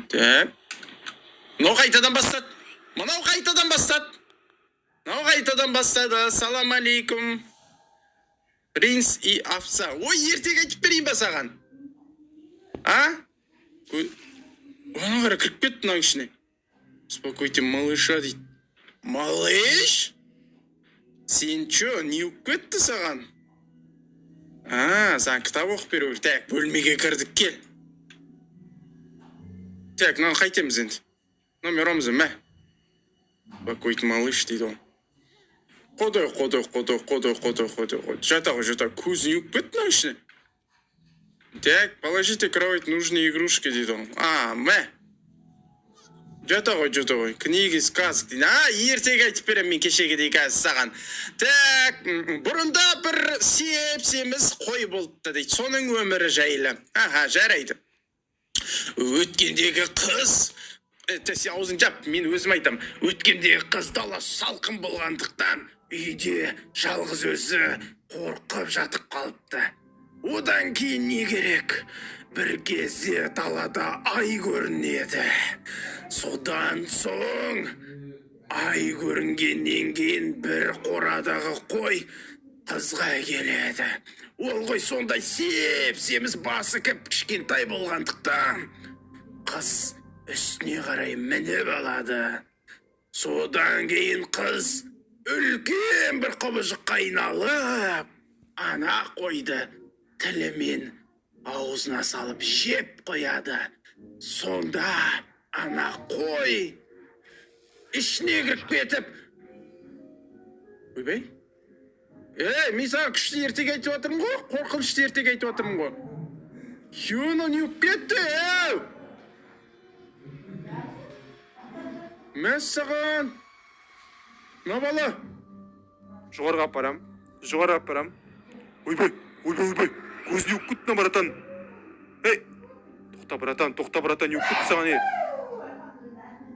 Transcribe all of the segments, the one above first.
Так. Мынау қайтадан бастады. Мынау қайтадан бастады. Мынау қайтадан бастады. Ассалам алейкум. Принц и овца. Ой, ертең айтып берейін ба саған? А? Оны қара кіріп кетті мынаның ішіне. Успокойте малыша дейді. Малыш? Сен чё, не болып кетті саған? Саған кітап оқып беру керек. Так, бөлмеге кірдік, кел. Так, мынаны қайтеміз енді. Номерімізді, мә. Успокойте малыш дейді ол. Қодай. Жата ғой, көзін еуіп кетті мынаның ішіне. Так, положите кровать нужные игрушки дейді ол. Мә. Жата ғой. Книги, сказок дейді. Ертең айтып берем мен кешегідей қазір саған. Так, бұрында бір сеп-семіз қой болыпты дейді. Соның өмірі жайлы. Жарайды. Өткендегі қыз, сен аузың жап, мен өзім айтам. Өткендегі қыз дала салқын болғандықтан үйде жалғыз өзі қорқып жатып қалыпты. Одан кейін не керек? Бір кезде далада ай көрінеді. Содан соң ай көрінгеннен кейін бір қорадағы қой қызға келеді. Ол қой сондай сеп-семіз басы кішкентай болғандықтан қыз үстіне қарай мініп алады. Содан кейін қыз үлкен бір құбыжыққа айналып, ана қойды тілімен аузына салып жеп қояды. Сонда ана қой ішіне кіріп кетіп, ойбай, мен саған күшті ертек айтып отырмын ғой, қорқынышты ертек айтып отырмын ғой. Юно не болып кетті, Мәссаған. На бала. Жоғарға апарам. Ойбай. Көзін еуіп кетті на братан. Тоқта братан, еуіп кетті саған,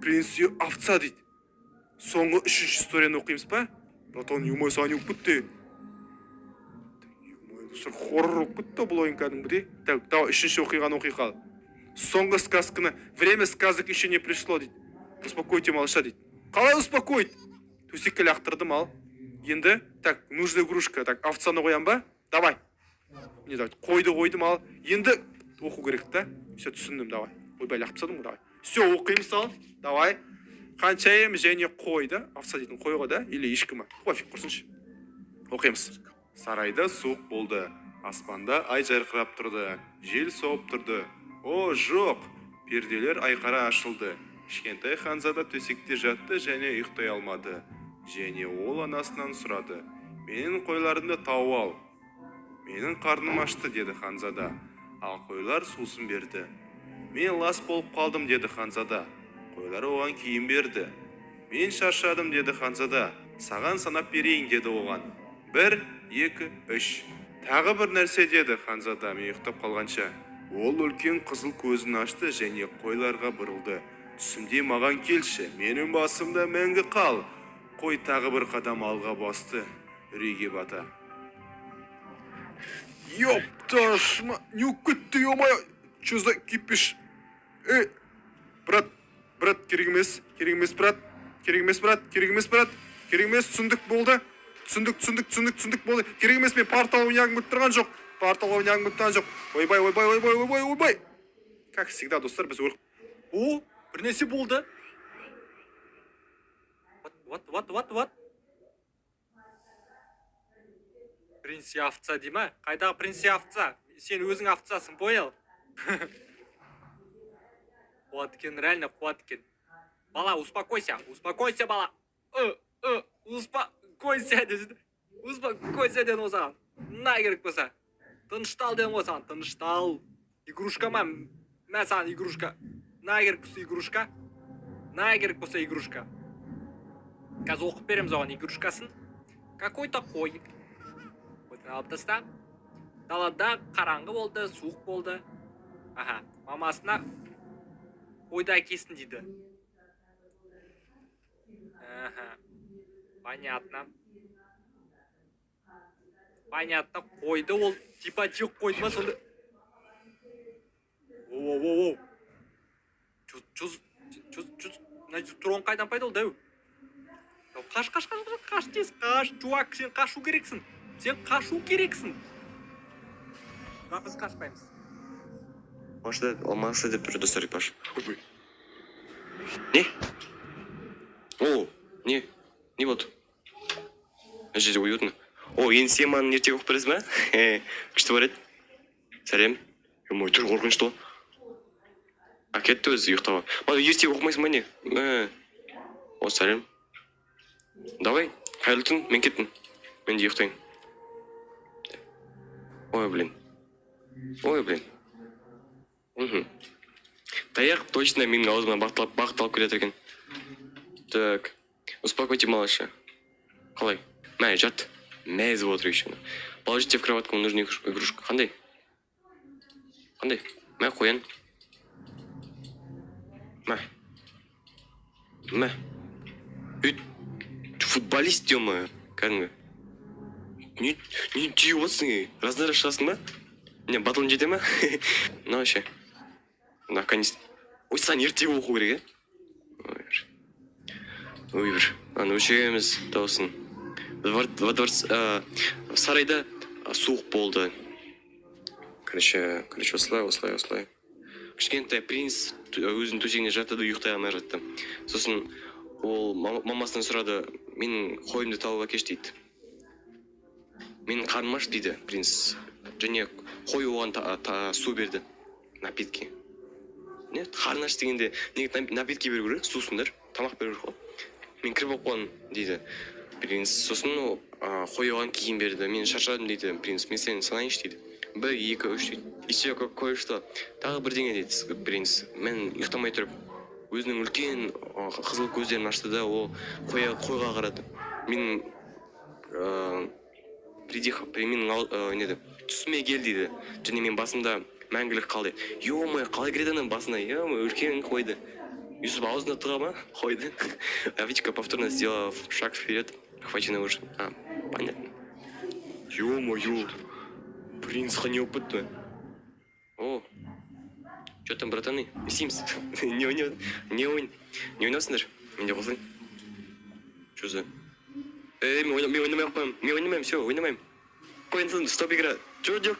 Принц и овца дейді. Соңғы 3-ші историяны оқимыз па? Братан, еумай саған еуіп кетті. Хоррор оқып кетті бұл ойын кәдімгідей. Так, 3-ші оқиғаны оқи қал. Соңғы сказканы, время сказок еще не пришло дейді. Успокойте малыша дейді. Қалай успокоить? Төсекке лақтырдым ал. Енді, так, нужная игрушка. Так, овцаны қоям ба? Давай. Не давай, қойдым ал. Енді оқу керек та. Все, түсіндім, давай. Ойбай, лақтып тастадым ғой, давай. Все, оқимыз ал. Давай. Қаншайым және қойды. Овца дейтін қой ғой да? Или ешкі ма? Пофиг, құрсыншы. Оқимыз. Сарайда суық болды. Аспанда ай жарқырап тұрды. Жел соғып тұрды. О, жоқ. Перделер айқара ашылды. Кішкентай ханзада төсекте жатты және ұйықтай алмады. Және ол анасынан сұрады. Менің қойларымды тауып ал. Менің қарным ашты, деді ханзада. Ал қойлар сусын берді. Мен лас болып қалдым, деді ханзада. Қойлар оған киім берді. Мен шаршадым, деді ханзада. Саған санап берейін, деді оған. 1, 2, 3. Тағы бір нәрсе, деді ханзада мен ұйықтап қалғанша. Ол үлкен қызыл көзін ашты және қойларға бұрылды. Түсімде маған келші, менің басымда мәңгі қал. Қой тағы бір қадам алға басты, үрейге бата. Ёпташма, не өкетті, ё-май, чё за кипиш? Брат, керек емес, брат, түсіндік болды. Түсіндік болды. Керек емес, мен портал ойнағым өттірған жоқ. Ойбай. Как всегда, достар, біз О, бір нәрсе болды. What? Принц и овца дей ма? Қайдағы принц и овца? Сен өзің овцасың, понял? Қуат екен, реально қуат екен. Бала, успокойся, бала. Успокойся дедім осаған. На керек болса. Тыныштал дедім осаған, тыныштал. Игрушка ма? Мә саған игрушка. На керек болса игрушка. Қазір оқып береміз оған игрушкасын. Какой-то қой. Қойдан алып таста. Далада қараңғы болды, суық болды. Мамасына қойды әкесін дейді. Понятно. Қойды ол типа жек қойды ма сонда? Воу. Что мына дрон қайдан пайда болды әу? Қаш тез, қаш, чувак, сен қашу керексің. Бірақ біз қашпаймыз. Машина алмашы деп бір достар Паш. Не? О, не болды? Мына жерде уютно. О, енді сен маған ертең оқып бересің ба? Күшті бар еді. Сәлем. Мой түр қорқынышты ғой. Кетті өзі ұйықтауға. Маған ертең оқымайсың ба не? О, сәлем. Давай, қайырлы түн, мен кеттім. Мен де ұйықтайын. Ой, блин. Таяқ точно менің аузымнан бағыт алып келеді екен. Так, успокойте малыша. Қалай? Мә, жат. Мәз отыр еще. Положите в кроватку нужную игрушку. Қандай? Мә, қоян. Мә. Футболист, ё-моё. Кәдімгі. Не түйіп отырсың, раздар ашасың ба? Не, батылын жете ма? На вообще. Наконец. Ой, сан ерте оқу керек, Ой, бір. Аны өшеміз даусын. В сарайда суық болды. Короче, осылай. Кішкентай принц өзінің төсегіне жатты да ұйықтай алмай жатты. Сосын ол мамасынан сұрады, менің қойымды тауып әкеш дейді. Менің қарным аш дейді принц. Және қой оған су берді. Напитки. Не, қарны аш дегенде напитки беру керек, сусындар, тамақ беру керек қой. Мен кіріп оқуын дейді принц. Сосын қой оған киім берді. Мен шаршадым дейді принц. Мен сені санайыншы дейді. 1, 2, 3 дейді. Еще кое-что. Тағы бірдеңе дейді принц. Мен ұйықтамай тұрып, өзінің үлкен қызыл көздерін ашты да, ол қойға қарады. Мен түсіме кел дейді. Және мен басымда мәңгілік қалды. Ё-май, қалай кіреді анан басына? Ё-май, үлкен қойды. Юсуп аузына тыға ма? Қойды. Овечка повторно сделала шаг вперед, хваченный уши. Понятно. Ё-моё. Принц неопытный. О, что там, братаны? Симс. Не ойнасыңдар. Менде қосылайын. Что за? Мен ойнамай ақ қоям. Мен ойнамайм, все, ойнамайм. Қойын, стоп игра. Жоқ.